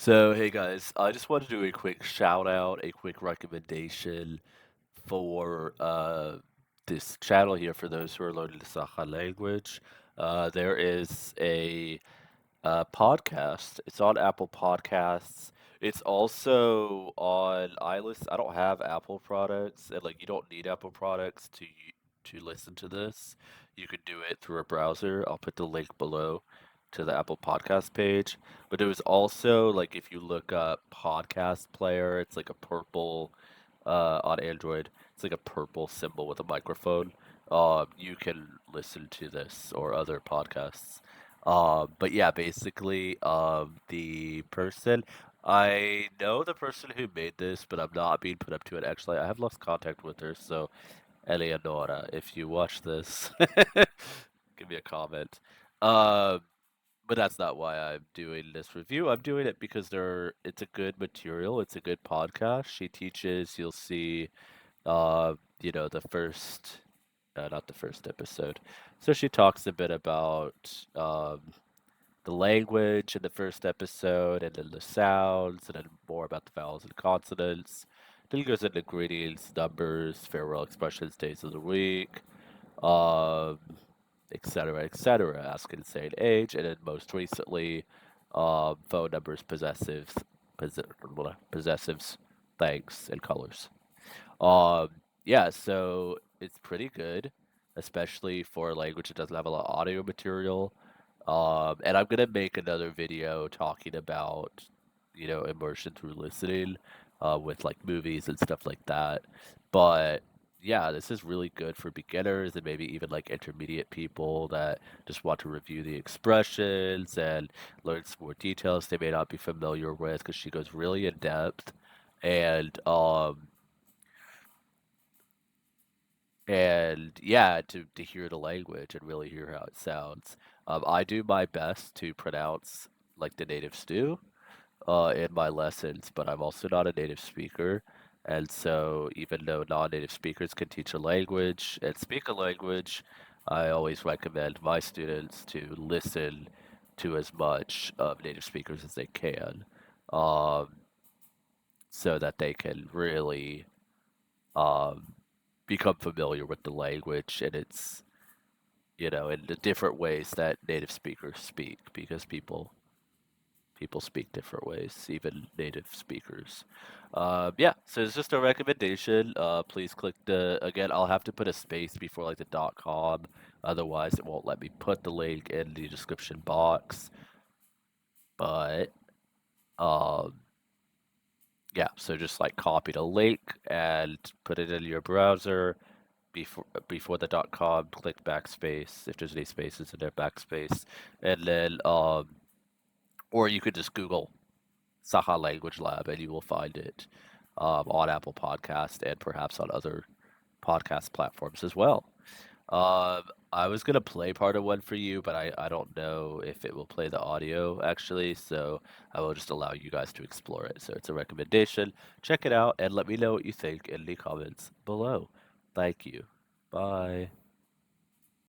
So, hey guys, I just want to do a quick shout out, a quick recommendation for this channel here for those who are learning the Sakha language. There is a podcast. It's on Apple Podcasts. It's also on iList. I don't have Apple products, and like you don't need Apple products to listen to this. You can do it through a browser. I'll put the link below to the Apple Podcast page. But it was also like if you look up podcast player, it's like a purple on Android. It's like a purple symbol with a microphone. You can listen to this or other podcasts. But yeah, basically, I know the person who made this, but I'm not being put up to it. Actually, I have lost contact with her, so Eleonora, if you watch this, give me a comment. Um, but that's not why I'm doing this review. I'm doing it because it's a good material. It's a good podcast. She teaches, you'll see, the first, not the first episode. So she talks a bit about, the language in the first episode, and then the sounds, and then more about the vowels and consonants. Then he goes into ingredients, numbers, farewell expressions, days of the week, um, et cetera. Ask and say an age, and then most recently, phone numbers, possessives, thanks, and colors. Um, yeah, so it's pretty good, especially for a language that doesn't have a lot of audio material. And I'm gonna make another video talking about, immersion through listening, with like movies and stuff like that. But yeah, this is really good for beginners and maybe even like intermediate people that just want to review the expressions and learn some more details they may not be familiar with because she goes really in depth. And and yeah, to hear the language and really hear how it sounds. I do my best to pronounce like the natives do in my lessons, but I'm also not a native speaker. And so, even though non-native speakers can teach a language and speak a language, I always recommend my students to listen to as much of native speakers as they can, um, so that they can really um, become familiar with the language and its, in the different ways that native speakers speak, because people speak different ways, even native speakers. Yeah, so it's just a recommendation. Please click again, I'll have to put a space before like the .com, otherwise it won't let me put the link in the description box. But um, yeah, so just like copy the link and put it in your browser before the .com, click backspace if there's any spaces in there, backspace, and then or you could just Google Sakha Language Lab and you will find it on Apple Podcast and perhaps on other podcast platforms as well. Um, I was gonna play part of one for you, but I don't know if it will play the audio actually, so I will just allow you guys to explore it. So it's a recommendation. Check it out and let me know what you think in the comments below. Thank you. Bye.